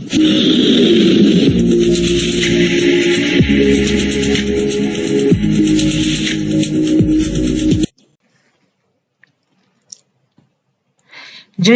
जय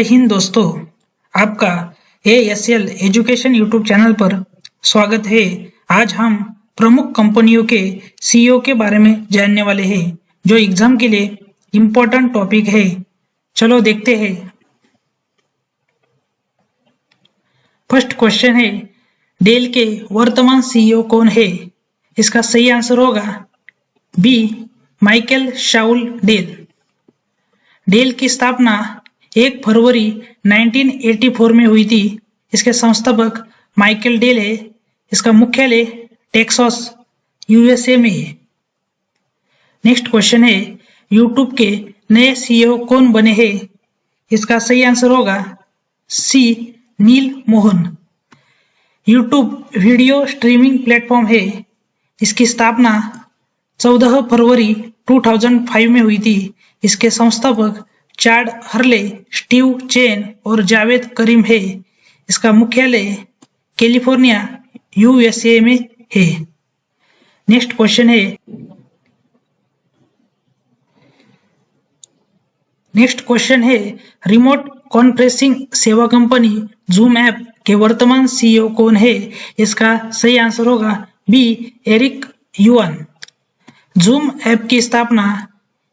हिंद दोस्तों, आपका ASL एजुकेशन यूट्यूब चैनल पर स्वागत है। आज हम प्रमुख कंपनियों के CEO के बारे में जानने वाले हैं, जो एग्जाम के लिए इम्पोर्टेंट टॉपिक है। चलो देखते हैं। फर्स्ट क्वेश्चन है, डेल के वर्तमान CEO कौन है? इसका सही आंसर होगा B, Michael Saul Dell. Dell की स्थापना 1 फरवरी 1984 में हुई थी। इसके संस्थापक माइकल डेल है। इसका मुख्यालय टेक्सास USA में है। नेक्स्ट क्वेश्चन है, यूट्यूब के नए CEO कौन बने हैं? इसका सही आंसर होगा C, Neal Mohan. YouTube video streaming platform है। इसकी स्थापना 14 फरवरी 2005 में हुई थी। इसके संस्थापक चाड हर्ले, स्टीव चेन और जावेद करीम है। इसका मुख्यालय कैलिफोर्निया USA में है। नेक्स्ट क्वेश्चन है, रिमोट कॉन्फ्रेंसिंग सेवा कंपनी जूम ऐप के वर्तमान CEO कौन है? इसका सही आंसर होगा B, Eric Yuan. Zoom app की स्थापना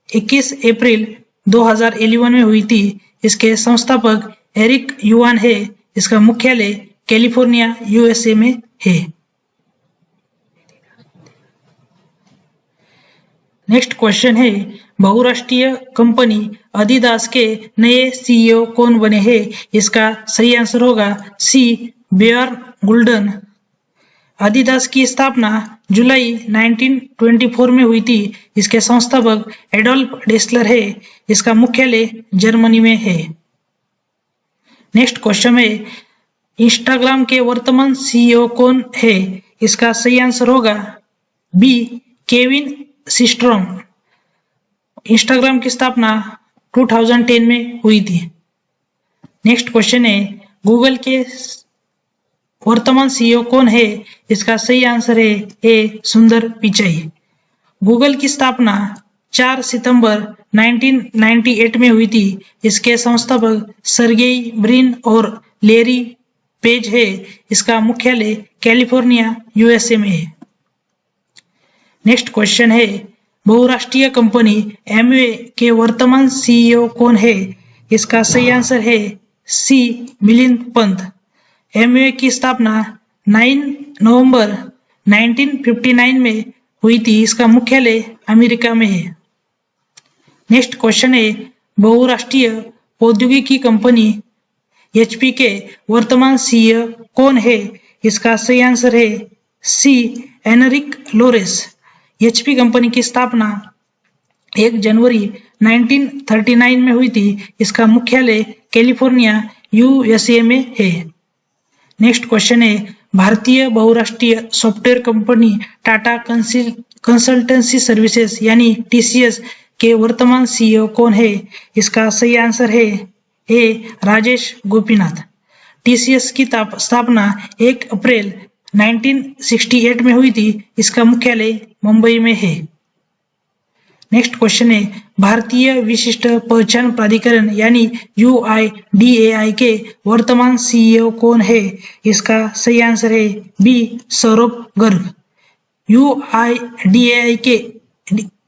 21 अप्रैल 2011 में हुई थी। इसके संस्थापक एरिक युआन है। इसका मुख्यालय कैलिफोर्निया USA में है। नेक्स्ट क्वेश्चन है, बहुराष्ट्रीय कंपनी अदिदास के नए CEO कौन बने हैं? इसका सही आंसर होगा सी, बेयर्न गुल्डन। अदिदास की स्थापना जुलाई 1924 में हुई थी। इसके संस्थापक एडोल्फ डेसलर है। इसका मुख्यालय जर्मनी में है। नेक्स्ट क्वेश्चन है, इंस्टाग्राम के वर्तमान CEO कौन है? इसका सही आंसर होगा बी, केविन सिस्ट्रोम। इंस्टाग्राम की स्थापना 2010 में हुई थी। नेक्स्ट क्वेश्चन है, गूगल के वर्तमान CEO कौन है? इसका सही आंसर है ए, सुंदर पिचाई। गूगल की स्थापना 4 सितंबर 1998 में हुई थी। इसके संस्थापक सर्गेई ब्रिन और लेरी पेज है। इसका मुख्यालय कैलिफोर्निया USA में है। नेक्स्ट क्वेश्चन है, बहुराष्ट्रीय कंपनी एमवे के वर्तमान CEO कौन है? इसका सही आंसर है सी, मिलिंद पंत। एमवे की स्थापना 9 नवंबर 1959 में हुई थी। इसका मुख्यालय अमेरिका में है। नेक्स्ट क्वेश्चन है, बहुराष्ट्रीय प्रौद्योगिकी कंपनी HP के वर्तमान CEO कौन है? इसका सही आंसर है सी, एनरिक लोरेस। HP कंपनी की स्थापना 1 जनवरी 1939 में हुई थी। इसका मुख्यालय कैलिफोर्निया USA में है। नेक्स्ट क्वेश्चन है, भारतीय बहुराष्ट्रीय software company Tata consultancy services यानी TCS के वर्तमान CEO कौन है? इसका सही आंसर है ए, राजेश गोपीनाथ। TCS की स्थापना 1 अप्रैल 1968 में हुई थी। इसका मुख्यालय मुंबई में है। नेक्स्ट क्वेश्चन है, भारतीय विशिष्ट पहचान प्राधिकरण यानी UIDAI के वर्तमान CEO कौन है? इसका सही आंसर है बी, सौरभ गर्ग। UIDAI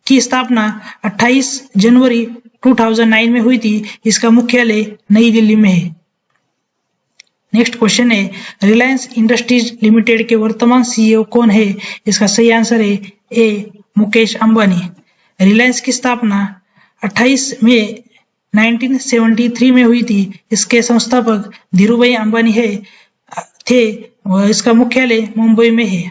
की स्थापना 28 जनवरी 2009 में हुई थी। इसका मुख्यालय नई दिल्ली में है। नेक्स्ट क्वेश्चन है, रिलायंस इंडस्ट्रीज लिमिटेड के वर्तमान CEO कौन है? इसका सही आंसर है ए, मुकेश अंबानी। रिलायंस की स्थापना 28 मई 1973 में हुई थी। इसके संस्थापक धीरूभाई अंबानी थे। इसका मुख्यालय मुंबई में है।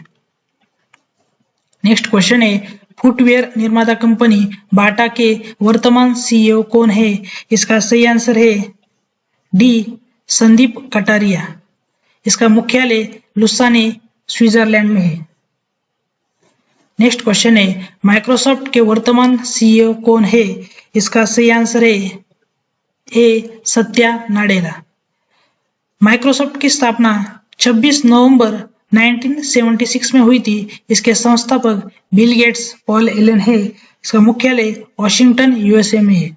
नेक्स्ट क्वेश्चन है, फुटवेयर निर्माता कंपनी बाटा के वर्तमान CEO कौन है? इसका सही आंसर है डी, संदीप कटारिया। इसका मुख्यालय लुसाने स्विट्जरलैंड में है। नेक्स्ट क्वेश्चन है, माइक्रोसॉफ्ट के वर्तमान CEO कौन है? इसका सही आंसर है ए, सत्या नाडेला। माइक्रोसॉफ्ट की स्थापना 26 नवंबर 1976 में हुई थी। इसके संस्थापक बिल गेट्स, पॉल एलन है। इसका मुख्यालय वॉशिंगटन यूएसए में है।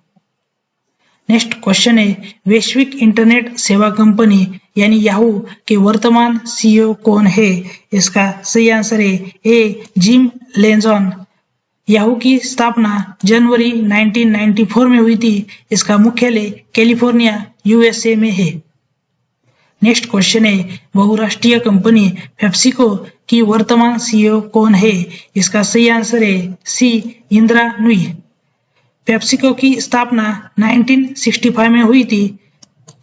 नेक्स्ट क्वेश्चन है, वैश्विक इंटरनेट सेवा कंपनी यानी याहू के वर्तमान सीईओ कौन है? इसका सही आंसर है ए जिम लेंजॉन। याहू की स्थापना जनवरी 1994 में हुई थी। इसका मुख्यालय कैलिफोर्निया यूएसए में है। नेक्स्ट क्वेश्चन है, बहुराष्ट्रीय कंपनी पेप्सिको की वर्तमान सीईओ कौन है? इसका सही आंसर है सी इंदिरा नुई। पेप्सिको की स्थापना 1965 में हुई थी।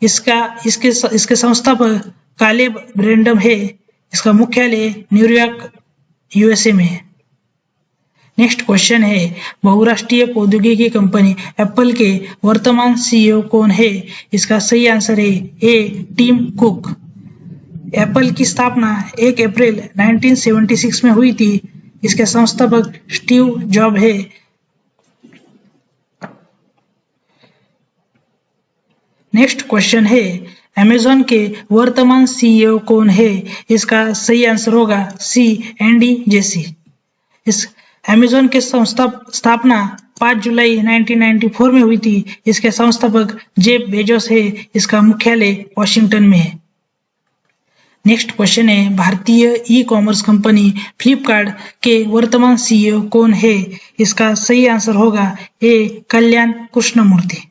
इसके संस्थापक कालेब ब्रैंडम है। इसका मुख्यालय न्यूयॉर्क यूएसए में है। नेक्स्ट क्वेश्चन है, बहुराष्ट्रीय प्रौद्योगिकी कंपनी एप्पल के वर्तमान सीईओ कौन है? इसका सही आंसर है ए टिम कुक। एप्पल की स्थापना 1 अप्रैल 1976 में हुई थी। इसके संस्थापक स्टीव जॉब है। नेक्स्ट क्वेश्चन है, अमेज़न के वर्तमान सीईओ कौन है? इसका सही आंसर होगा सी एंडी जेसी। इस अमेज़न के स्थापना 5 जुलाई 1994 में हुई थी। इसके संस्थापक जेफ बेजोस है। इसका मुख्यालय वॉशिंगटन में है। नेक्स्ट क्वेश्चन है, भारतीय ई कॉमर्स कंपनी फ्लिपकार्ट के वर्तमान सीईओ कौन है? इसका सही आंसर होगा ए कल्याण कृष्णमूर्ति।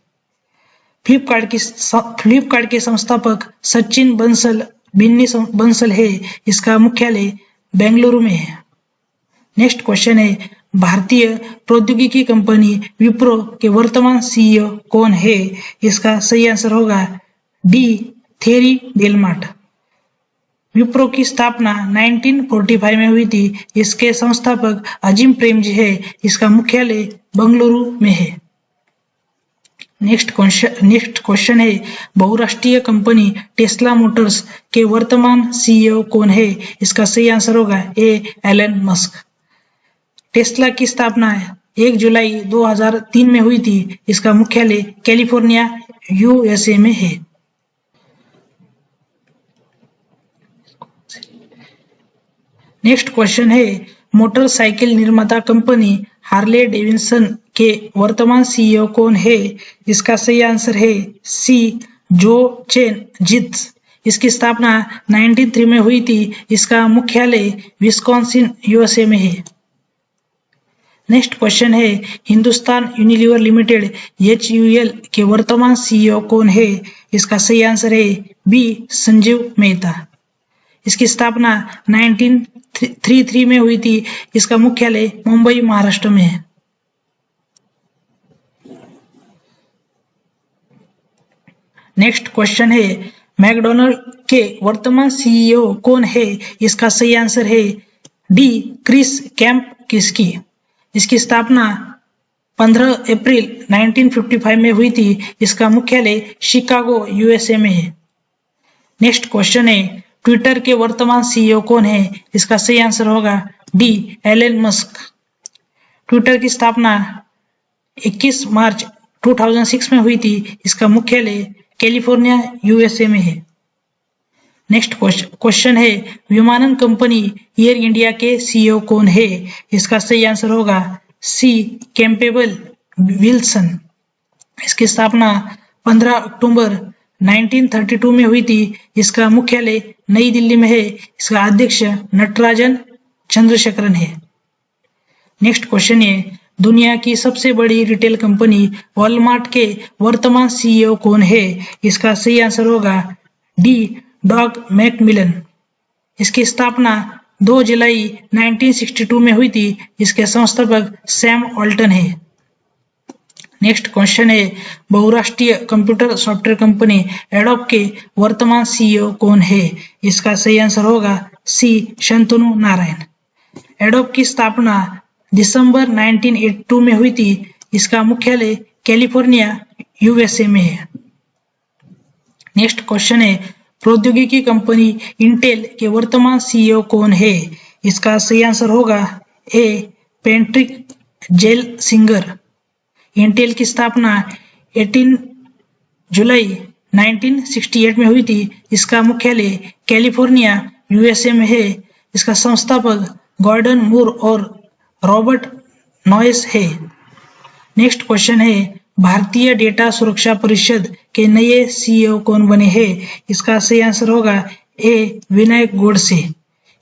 फ्लिपकार्ट के संस्थापक सचिन बिन्नी बंसल है। इसका मुख्यालय बेंगलुरु में है। नेक्स्ट क्वेश्चन है, भारतीय प्रौद्योगिकी कंपनी विप्रो के वर्तमान सीईओ कौन है? इसका सही आंसर होगा डी थेरी बेलमाट। विप्रो की स्थापना 1945 में हुई थी। इसके संस्थापक अजीम प्रेमजी है। इसका मुख्यालय बेंगलुरु में है। नेक्स्ट क्वेश्चन है, बहुराष्ट्रीय कंपनी टेस्ला मोटर्स के वर्तमान सीईओ कौन है? इसका सही आंसर होगा ए एलन मस्क। टेस्ला की स्थापना 1 जुलाई 2003 में हुई थी। इसका मुख्यालय कैलिफोर्निया यूएसए में है। नेक्स्ट क्वेश्चन है, मोटरसाइकिल निर्माता कंपनी हार्ले डेविडसन के वर्तमान सीईओ कौन है? इसका सही आंसर है सी जो चेन जित्स। इसकी स्थापना 1903 में हुई थी। इसका मुख्यालय विस्कॉन्सिन यूएसए में है। नेक्स्ट क्वेश्चन है, हिंदुस्तान यूनिलीवर लिमिटेड HUL के वर्तमान सीईओ कौन है? इसका सही आंसर है बी संजीव मेहता। इसकी स्थापना 1933 में हुई थी। इसका मुख्यालय मुंबई महाराष्ट्र में है। नेक्स्ट क्वेश्चन है, मैकडॉनल्ड के वर्तमान सीईओ कौन है? इसका सही आंसर है डी क्रिस कैम्प किस्की। इसकी स्थापना 15 अप्रैल 1955 में हुई थी। इसका मुख्यालय शिकागो यूएसए में है। नेक्स्ट क्वेश्चन है, ट्विटर के वर्तमान सीईओ कौन है? इसका सही आंसर होगा डी एलन मस्क। ट्विटर की स्थापना 21 मार्च 2006 में हुई थी। इसका मुख्यालय कैलिफोर्निया यूएसए में है। नेक्स्ट क्वेश्चन है, विमानन कंपनी एयर इंडिया के सीईओ कौन है? इसका सही आंसर होगा सी कैंपेबल विल्सन। इसकी स्थापना 15 अक्टूबर 1932 में हुई थी। इसका मुख्यालय नई दिल्ली में है। इसका अध्यक्ष नटराजन चंद्रशेखरन है। नेक्स्ट क्वेश्चन है, दुनिया की सबसे बड़ी रिटेल कंपनी वॉलमार्ट के वर्तमान सीईओ कौन है? इसका सही आंसर होगा डी डॉग मैकमिलन। इसकी स्थापना 2 जुलाई 1962 में हुई थी। इसके संस्थापक सैम ऑल्टन है। नेक्स्ट क्वेश्चन है, बहुराष्ट्रीय कंप्यूटर सॉफ्टवेयर कंपनी एडोब के वर्तमान सीईओ कौन है? इसका सही आंसर होगा सी शंतनु नारायण। एडोब की स्थापना दिसंबर 1982 में हुई थी। इसका मुख्यालय कैलिफोर्निया यूएसए में है। नेक्स्ट क्वेश्चन है, प्रौद्योगिकी कंपनी इंटेल के वर्तमान सीईओ कौन है? इसका सही आंसर होगा ए पेट्रिक जेल सिंगर। इंटेल की स्थापना 18 जुलाई 1968 में हुई थी। इसका मुख्यालय कैलिफोर्निया यूएसए में है। इसका संस्थापक गॉर्डन मूर और रॉबर्ट नॉयस है। नेक्स्ट क्वेश्चन है, भारतीय डेटा सुरक्षा परिषद के नए सीईओ कौन बने हैं? इसका सही आंसर होगा ए विनायक गोडसे।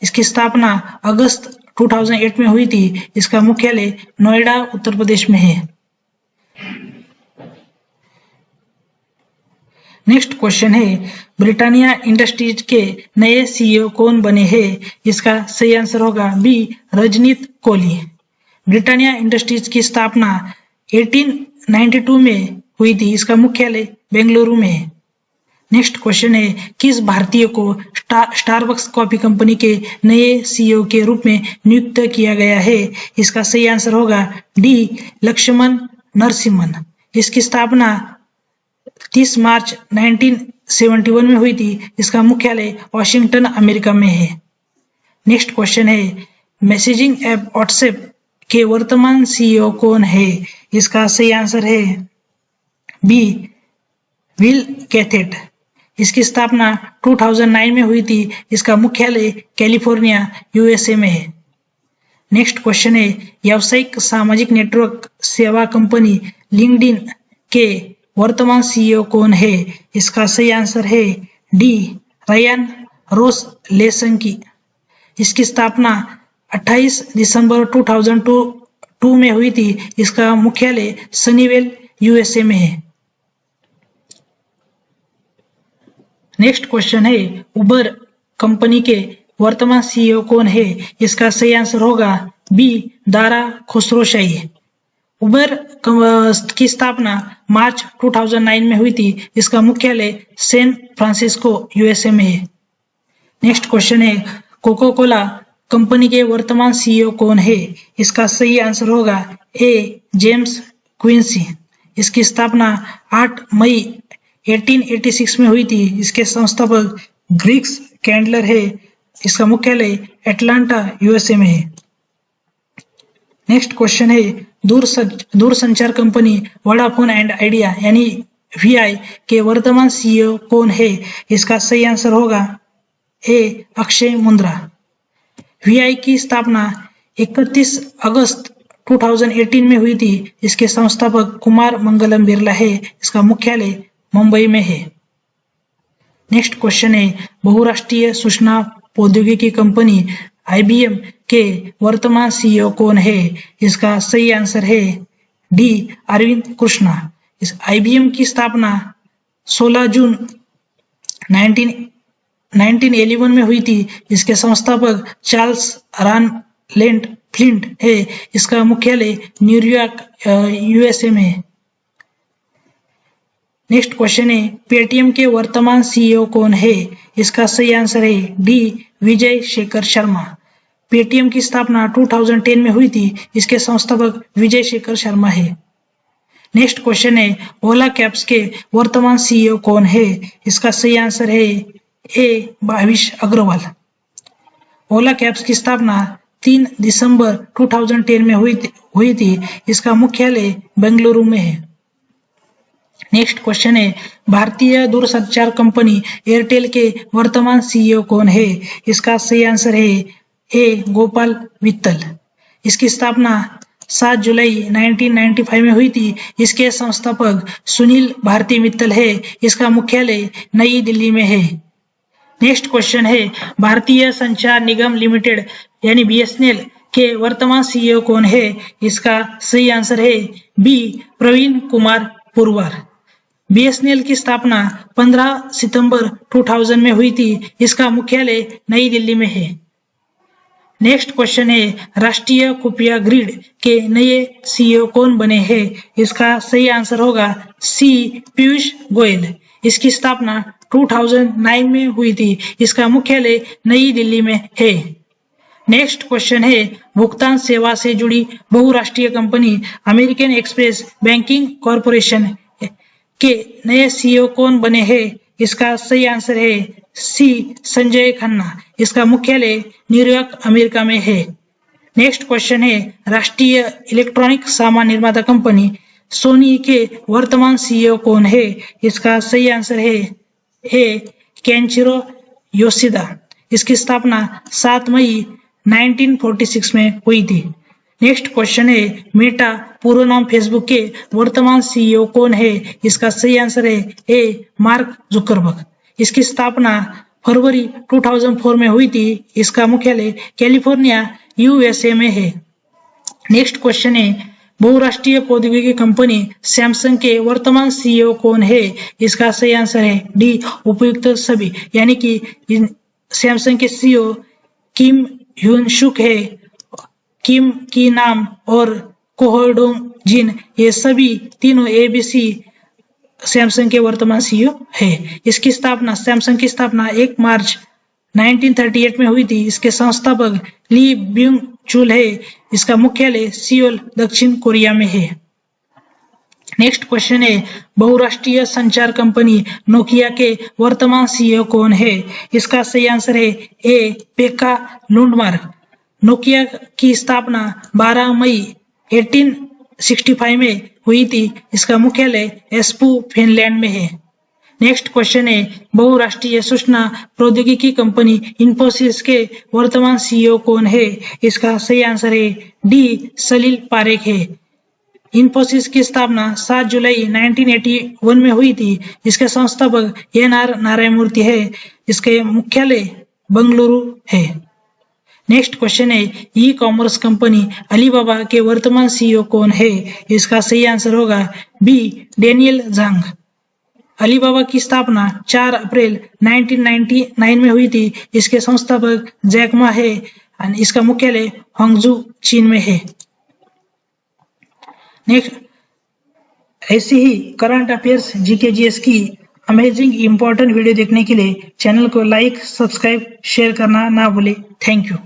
इसकी स्थापना अगस्त 2008 में हुई थी। इसका मुख्यालय नोएडा उत्तर प्रदेश में है। नेक्स्ट क्वेश्चन है, ब्रिटानिया इंडस्ट्रीज के नए सीईओ कौन बने हैं? इसका सही आंसर होगा बी रजनीत कोहली। ब्रिटानिया इंडस्ट्रीज की स्थापना 1892 में हुई थी। इसका मुख्यालय बेंगलुरु में है। नेक्स्ट क्वेश्चन है, किस भारतीय को स्टारबक्स कॉफी कंपनी के नए सीईओ के रूप में नियुक्त किया गया है? इसका सही आंसर होगा डी लक्ष्मण नरसिम्हन। इसकी स्थापना 30 मार्च 1971 में हुई थी। इसका मुख्यालय वॉशिंगटन अमेरिका में है। नेक्स्ट क्वेश्चन है, मैसेजिंग ऐप व्हाट्सएप के वर्तमान सीईओ कौन है? इसका सही आंसर है बी विल कैथेट। इसकी स्थापना 2009 में हुई थी। इसका मुख्यालय कैलिफोर्निया यूएसए में है। नेक्स्ट क्वेश्चन है, व्यावसायिक सामाजिक नेटवर्क सेवा कंपनी लिंक्डइन के वर्तमान सीईओ कौन है? इसका सही आंसर है डी रायन रोसलेसकी। इसकी स्थापना 28 दिसंबर 2002 में हुई थी। इसका मुख्यालय सनीवेल यूएसए में है। नेक्स्ट क्वेश्चन है, उबर कंपनी के वर्तमान सीईओ कौन है? इसका सही आंसर होगा बी दारा खुसरोशाही। उबर की स्थापना मार्च 2009 में हुई थी। इसका मुख्यालय सैन फ्रांसिस्को यूएसए में है। नेक्स्ट क्वेश्चन है, कोका कोला कंपनी के वर्तमान सीईओ कौन है? इसका सही आंसर होगा ए जेम्स क्विंसी। इसकी स्थापना 8 मई 1886 में हुई थी। इसके संस्थापक ग्रिग्स कैंडलर है। इसका मुख्यालय एटलांटा यूएसए में है। नेक्स्ट क्वेश्चन है, दूरसंचार कंपनी वोडाफोन एंड आइडिया यानी वीआई के वर्तमान सीईओ कौन है? इसका सही आंसर होगा ए अक्षय मुंद्रा। वीआई की स्थापना 31 अगस्त 2018 में हुई थी। इसके संस्थापक कुमार मंगलम बिरला है। इसका मुख्यालय मुंबई में है। नेक्स्ट क्वेश्चन है, बहुराष्ट्रीय सूचना प्रौद्योगिकी कंपनी आईबीएम के वर्तमान सीईओ कौन है? इसका सही आंसर है डी अरविंद कृष्णा। इस आईबीएम की स्थापना 16 जून 1911 में हुई थी। इसके संस्थापक चार्ल्स रानलेंट फ्लिंट है। इसका मुख्यालय न्यूयॉर्क यूएसए में है। नेक्स्ट क्वेश्चन है, पेटीएम के वर्तमान सीईओ कौन है? इसका सही आंसर है डी विजय शेखर शर्मा। पेटीएम की स्थापना 2010 में हुई थी। इसके संस्थापक विजय शेखर शर्मा है। नेक्स्ट क्वेश्चन है, ओला कैब्स के वर्तमान सीईओ कौन है? इसका सही आंसर है ए भाविश अग्रवाल। ओला कैब्स की स्थापना 3 दिसंबर 2010 में हुई थी। इसका मुख्यालय बेंगलुरु में है। नेक्स्ट क्वेश्चन है, भारतीय दूरसंचार कंपनी एयरटेल के वर्तमान सीईओ कौन है? इसका सही आंसर है ए गोपाल वित्तल। इसकी स्थापना 7 जुलाई 1995 में हुई थी। इसके संस्थापक सुनील भारती मित्तल है। इसका मुख्यालय नई दिल्ली में है। नेक्स्ट क्वेश्चन है, भारतीय संचार निगम लिमिटेड यानी बीएसएनएल के वर्तमान सीईओ कौन है? इसका सही आंसर है बी प्रवीण कुमार पुरवार। बीएसएनएल की स्थापना 15 सितंबर 2000 में हुई थी। इसका मुख्यालय नई दिल्ली में है। नेक्स्ट क्वेश्चन है, राष्ट्रीय खुफिया ग्रिड के नए सीईओ कौन बने हैं? इसका सही आंसर होगा सी पीयूष गोयल। इसकी स्थापना 2009 में हुई थी। इसका मुख्यालय नई दिल्ली में है। नेक्स्ट क्वेश्चन है, भुगतान सेवा से जुड़ी बहुराष्ट्रीय company American express banking corporation के नए सीईओ कौन बने हैं? इसका सही आंसर है सी संजय खन्ना। इसका मुख्यालय न्यूयॉर्क अमेरिका में है। नेक्स्ट क्वेश्चन है, राष्ट्रीय इलेक्ट्रॉनिक सामान निर्माता कंपनी सोनी के वर्तमान सीईओ कौन है? इसका सही आंसर है ए केंचिरो योशिदा। इसकी स्थापना 7 मई 1946 में हुई थी। नेक्स्ट क्वेश्चन है मेटा पूर्व नाम फेसबुक के वर्तमान सीईओ कौन है? इसका सही आंसर है ए मार्क जुकरबर्ग। इसकी स्थापना फरवरी 2004 में हुई थी। इसका मुख्यालय कैलिफोर्निया यूएसए में है। नेक्स्ट क्वेश्चन है बहुराष्ट्रीय प्रौद्योगिकी कंपनी सैमसंग के वर्तमान सीईओ कौन है? इसका सही आंसर है डी उपयुक्त सभी, यानी कि सैमसंग के सीईओ किम ह्यून शुक है। किम की नाम और कोहडोंग जिन, ये सभी तीनों एबीसी सैमसंग के वर्तमान सीईओ है। इसकी स्थापना सैमसंग की स्थापना 1 मार्च 1938 में हुई थी। इसके संस्थापक ली ब्यूंग चुल है। इसका मुख्यालय सियोल दक्षिण कोरिया में है। नेक्स्ट क्वेश्चन है बहुराष्ट्रीय संचार कंपनी नोकिया के वर्तमान सीईओ कौन है? इसका सही आंसर है ए पेक्का लुंडमार्क। नोकिया की स्थापना 12 मई 1865 में हुई थी। इसका मुख्यालय एस्पू फिनलैंड में है। नेक्स्ट क्वेश्चन है बहुराष्ट्रीय सूचना प्रौद्योगिकी कंपनी इन्फोसिस के वर्तमान सीईओ कौन है? इसका सही आंसर है डी सलील पारेख है। इन्फोसिस की स्थापना 7 जुलाई 1981 में हुई थी। इसके संस्थापक एन.आर. नारायणमूर्ति है। इसके मुख्यालय बंगलुरु है। नेक्स्ट क्वेश्चन है ई कॉमर्स कंपनी अलीबाबा के वर्तमान सीईओ कौन है? इसका सही आंसर होगा बी डेनियल झांग। अलीबाबा की स्थापना 4 अप्रैल 1999 में हुई थी। इसके संस्थापक जैक मा है और इसका मुख्यालय हांगझू चीन में है। नेक्स्ट ऐसी ही करंट अफेयर्स जीके जीएस की अमेजिंग इंपॉर्टेंट वीडियो देखने के लिए चैनल को लाइक, सब्सक्राइब, शेयर करना ना भूले। Thank you.